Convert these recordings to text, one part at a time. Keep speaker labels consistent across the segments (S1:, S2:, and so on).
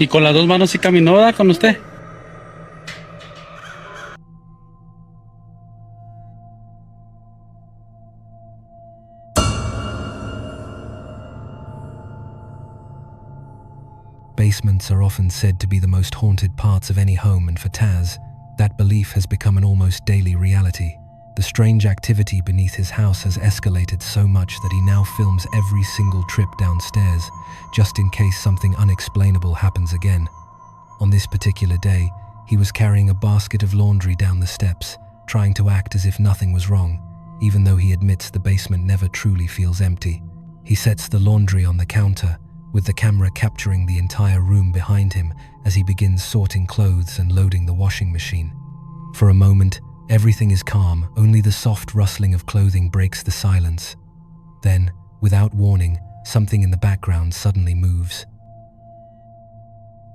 S1: Y con las dos manos sí caminó, ¿verdad? Con usted.
S2: Basements are often said to be the most haunted parts of any home, and for Taz, that belief has become an almost daily reality. The strange activity beneath his house has escalated so much that he now films every single trip downstairs, just in case something unexplainable happens again. On this particular day, he was carrying a basket of laundry down the steps, trying to act as if nothing was wrong, even though he admits the basement never truly feels empty. He sets the laundry on the counter, with the camera capturing the entire room behind him as he begins sorting clothes and loading the washing machine. For a moment, everything is calm, only the soft rustling of clothing breaks the silence. Then, without warning, something in the background suddenly moves.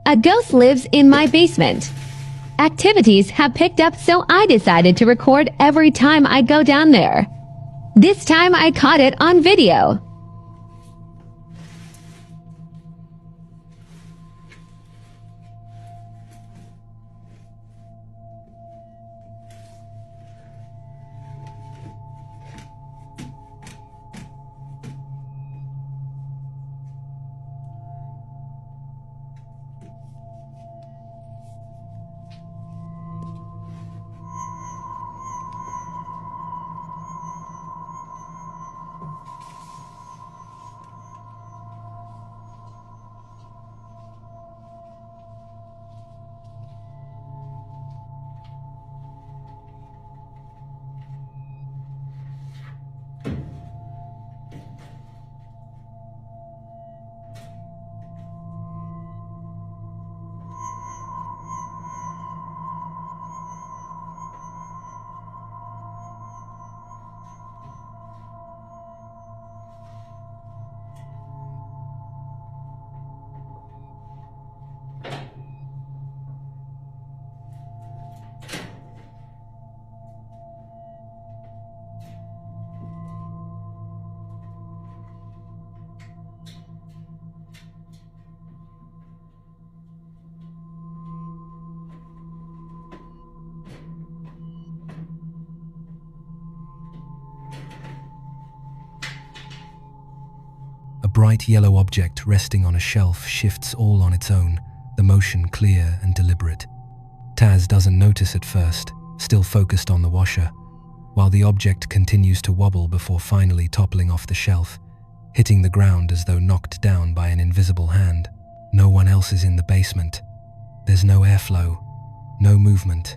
S3: A ghost lives in my basement. Activities have picked up, so I decided to record every time I go down there. This time I caught it on video.
S2: A bright yellow object resting on a shelf shifts all on its own, the motion clear and deliberate. Taz doesn't notice at first, still focused on the washer, while the object continues to wobble before finally toppling off the shelf, hitting the ground as though knocked down by an invisible hand. No one else is in the basement. There's no airflow, no movement,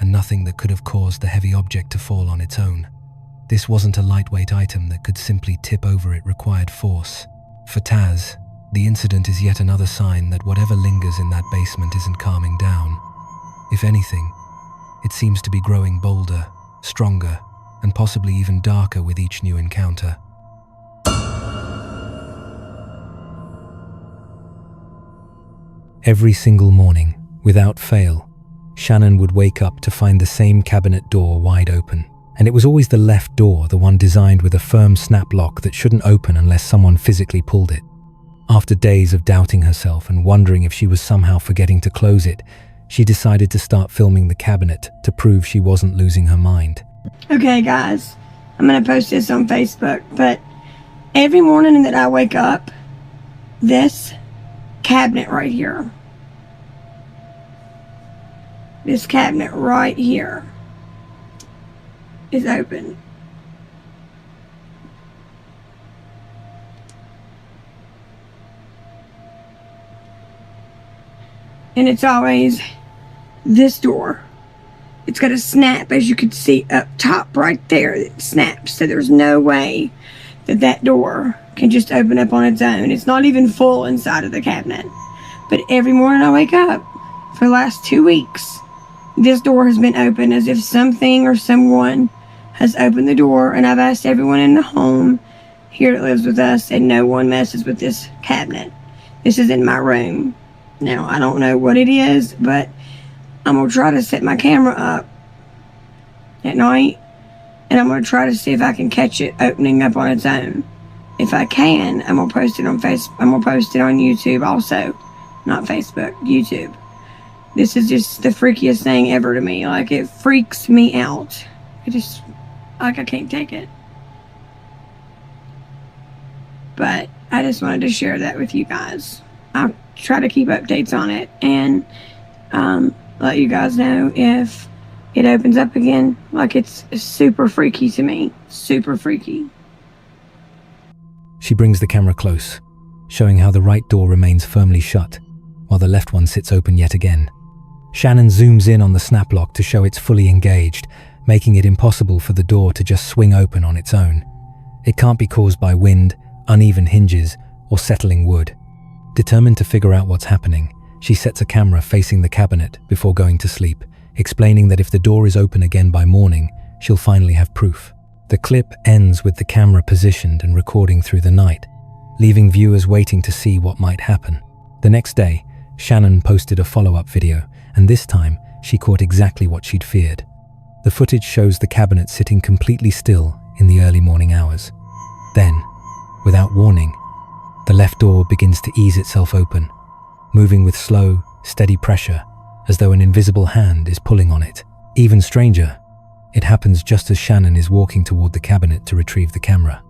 S2: and nothing that could have caused the heavy object to fall on its own. This wasn't a lightweight item that could simply tip over, it required force. For Taz, the incident is yet another sign that whatever lingers in that basement isn't calming down. If anything, it seems to be growing bolder, stronger, and possibly even darker with each new encounter. Every single morning, without fail, Shannon would wake up to find the same cabinet door wide open. And it was always the left door, the one designed with a firm snap lock that shouldn't open unless someone physically pulled it. After days of doubting herself and wondering if she was somehow forgetting to close it, she decided to start filming the cabinet to prove she wasn't losing her mind.
S4: Okay, guys, I'm going to post this on Facebook, but every morning that I wake up, this cabinet right here, this cabinet right here is open. And it's always this door. It's got a snap, as you can see up top right there. It snaps, so there's no way that that door can just open up on its own. It's not even full inside of the cabinet. But every morning I wake up, for the last 2 weeks, this door has been open as if something or someone has opened the door, and I've asked everyone in the home here that lives with us, and no one messes with this cabinet. This is in my room. Now, I don't know what it is, but I'm going to try to set my camera up at night, and I'm going to try to see if I can catch it opening up on its own. If I can, I'm going to post it on Facebook. I'm going to post it on YouTube also. not Facebook, YouTube. This is just the freakiest thing ever to me. Like, it freaks me out. It just, like, I can't take it. But I just wanted to share that with you guys. I'll try to keep updates on it and let you guys know if it opens up again. Like, it's super freaky to me. Super freaky.
S2: She brings the camera close, showing how the right door remains firmly shut, while the left one sits open yet again. Shannon zooms in on the snap lock to show it's fully engaged, making it impossible for the door to just swing open on its own. It can't be caused by wind, uneven hinges, or settling wood. Determined to figure out what's happening, she sets a camera facing the cabinet before going to sleep, explaining that if the door is open again by morning, she'll finally have proof. The clip ends with the camera positioned and recording through the night, leaving viewers waiting to see what might happen. The next day, Shannon posted a follow-up video, and this time, she caught exactly what she'd feared. The footage shows the cabinet sitting completely still in the early morning hours. Then, without warning, the left door begins to ease itself open, moving with slow, steady pressure, as though an invisible hand is pulling on it. Even stranger, it happens just as Shannon is walking toward the cabinet to retrieve the camera.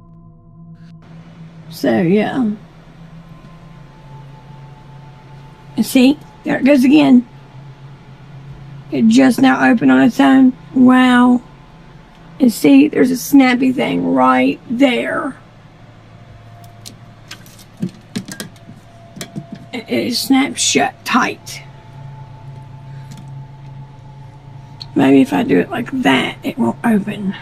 S4: So, yeah. And see, there it goes again. It just now opened on its own. Wow. And see, there's a snappy thing right there. It snaps shut tight. Maybe if I do it like that, it won't open.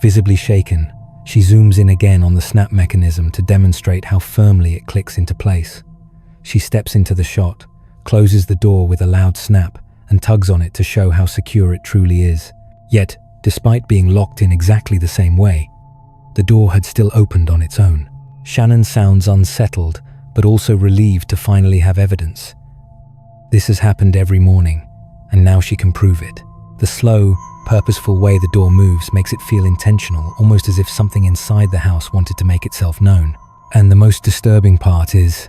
S2: Visibly shaken, she zooms in again on the snap mechanism to demonstrate how firmly it clicks into place. She steps into the shot, closes the door with a loud snap, and tugs on it to show how secure it truly is. Yet, despite being locked in exactly the same way, the door had still opened on its own. Shannon sounds unsettled, but also relieved to finally have evidence. This has happened every morning, and now she can prove it. The slow, purposeful way the door moves makes it feel intentional, almost as if something inside the house wanted to make itself known. And the most disturbing part is,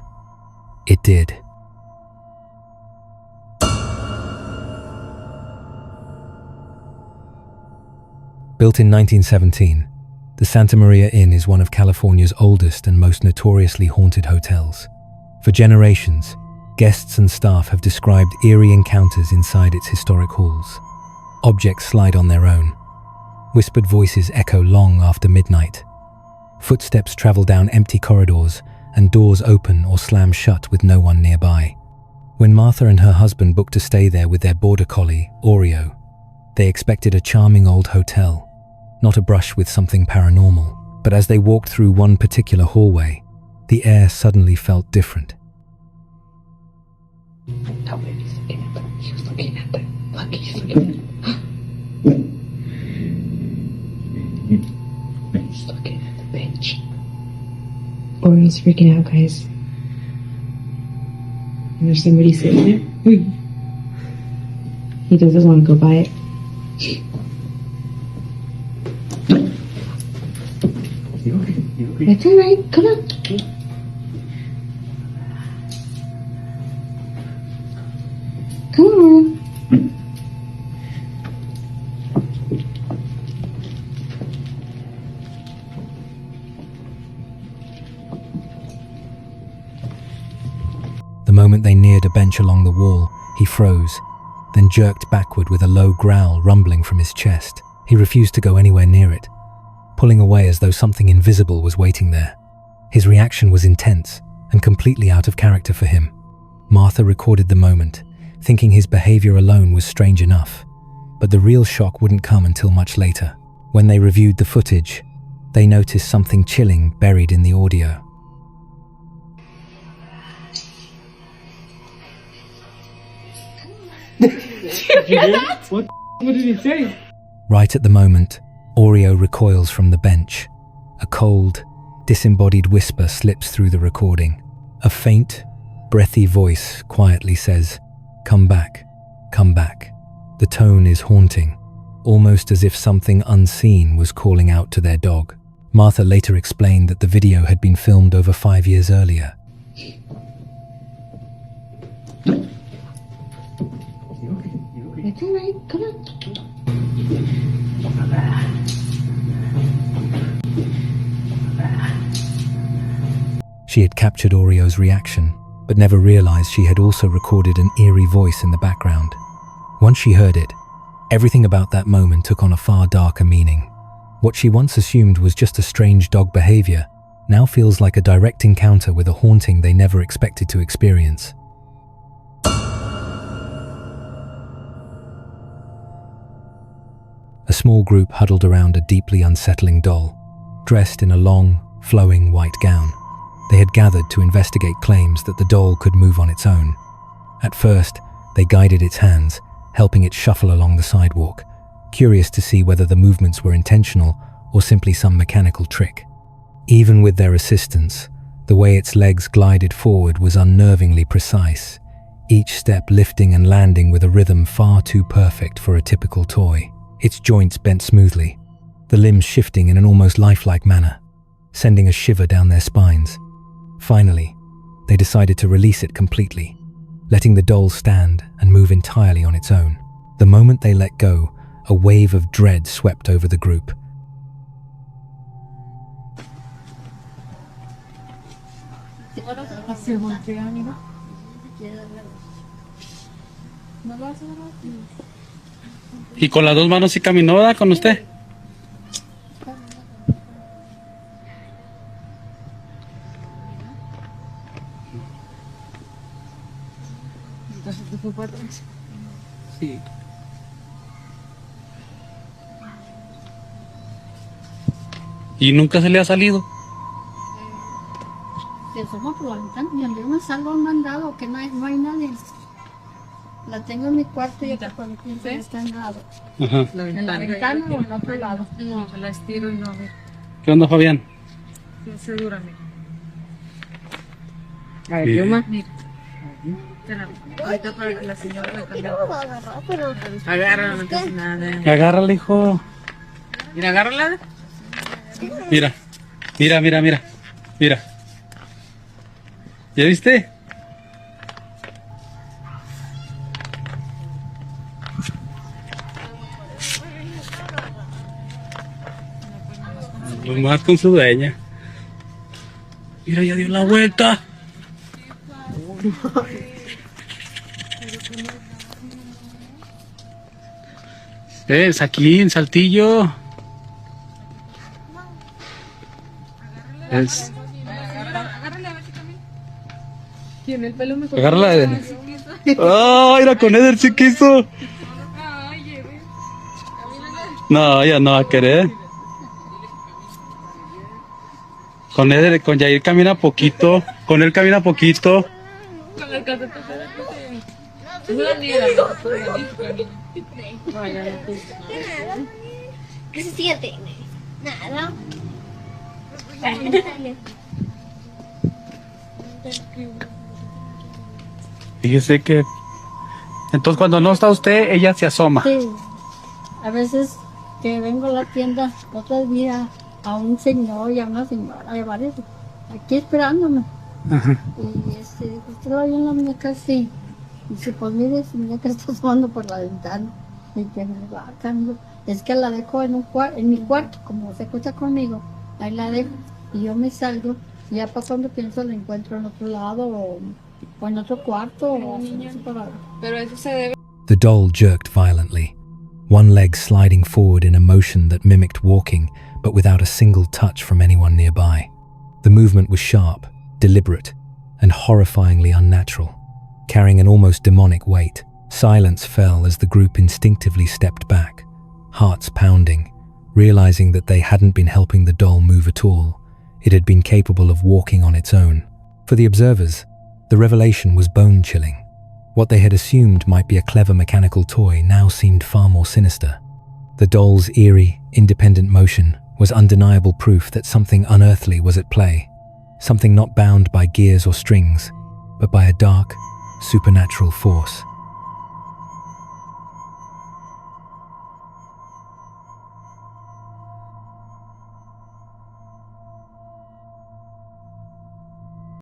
S2: it did. Built in 1917, the Santa Maria Inn is one of California's oldest and most notoriously haunted hotels. For generations, guests and staff have described eerie encounters inside its historic halls. Objects slide on their own. Whispered voices echo long after midnight. Footsteps travel down empty corridors, and doors open or slam shut with no one nearby. When Martha and her husband booked to stay there with their border collie, Oreo, they expected a charming old hotel, not a brush with something paranormal. But as they walked through one particular hallway, the air suddenly felt different.
S5: Tell me he's looking at them. He was looking at them. Look, he's looking at them. He's looking at the bench. Orio's freaking out, guys. And there's somebody sitting there. He doesn't want to go by it. You okay? That's alright. Come on. Come on.
S2: The moment they neared a bench along the wall, he froze, then jerked backward with a low growl rumbling from his chest. He refused to go anywhere near it, pulling away as though something invisible was waiting there. His reaction was intense and completely out of character for him. Martha recorded the moment, thinking his behavior alone was strange enough. But the real shock wouldn't come until much later. When they reviewed the footage, they noticed something chilling buried in the audio.
S5: What did he say?
S2: Right at the moment, Oreo recoils from the bench. A cold, disembodied whisper slips through the recording. A faint, breathy voice quietly says, "Come back, come back." The tone is haunting, almost as if something unseen was calling out to their dog. Martha later explained that the video had been filmed over 5 years earlier.
S5: It's all right. Come on.
S2: She had captured Oreo's reaction, but never realized she had also recorded an eerie voice in the background. Once she heard it, everything about that moment took on a far darker meaning. What she once assumed was just a strange dog behavior now feels like a direct encounter with a haunting they never expected to experience. A small group huddled around a deeply unsettling doll, dressed in a long, flowing white gown. They had gathered to investigate claims that the doll could move on its own. At first, they guided its hands, helping it shuffle along the sidewalk, curious to see whether the movements were intentional or simply some mechanical trick. Even with their assistance, the way its legs glided forward was unnervingly precise, each step lifting and landing with a rhythm far too perfect for a typical toy. Its joints bent smoothly, the limbs shifting in an almost lifelike manner, sending a shiver down their spines. Finally, they decided to release it completely, letting the doll stand and move entirely on its own. The moment they let go, a wave of dread swept over the group.
S1: Y con las dos manos sí caminó, ¿verdad? Con usted.
S5: Entonces tú fue para atrás.
S1: Sí. ¿Y nunca se le ha salido?
S6: Se asoma por la ventana y donde yo me salgo al mandado que no hay nadie. La tengo en mi cuarto y acá cuando pienso está en lado.
S1: Ajá.
S6: En la ventana o en otro lado.
S5: No, la estiro y no me.
S1: ¿Qué onda, Fabián?
S5: Seguramente.
S1: A ver, Yuma.
S5: Ahorita para la señora le
S6: Yo
S5: cambió.
S6: lo voy a agarrar, pero...
S5: Agárrala, no pasa nada.
S1: Agárrala, hijo.
S5: Mira, agárrala.
S1: Mira. Mira, mira, mira. Mira. ¿Ya viste? Nomás con su dueña. Mira, ya dio la vuelta. Es aquí en Saltillo. Es.
S5: Tiene el pelo mejor.
S1: Agárrala de. ¡Ah! Mira, con Eder sí quiso. No, ella no va a querer. Con Eder, con Yair camina poquito. Con él camina poquito.
S5: Con el caso es una niña.
S6: ¿Qué se siente? Nada.
S1: Fíjese que. Entonces, cuando no está usted, ella se asoma.
S6: Sí. A veces que vengo a la tienda, otros días a un señor y a una señora, y a varios, aquí esperándome.
S1: Ajá.
S6: Y dijo, ¿usted la vio en la muñeca? Sí. Dice, pues mire, su muñeca está asomando por la ventana. Y que me va cambio. Es que la dejo en mi cuarto, como se escucha conmigo. Ahí la dejo. Y yo me salgo. Y ya para cuando pienso la encuentro en otro lado o en otro cuarto. O
S5: Pero eso se debe.
S2: The doll jerked violently, one leg sliding forward in a motion that mimicked walking, but without a single touch from anyone nearby. The movement was sharp, deliberate, and horrifyingly unnatural, carrying an almost demonic weight. Silence fell as the group instinctively stepped back, hearts pounding, realizing that they hadn't been helping the doll move at all. It had been capable of walking on its own. For the observers, the revelation was bone-chilling. What they had assumed might be a clever mechanical toy now seemed far more sinister. The doll's eerie, independent motion was undeniable proof that something unearthly was at play, something not bound by gears or strings, but by a dark, supernatural force.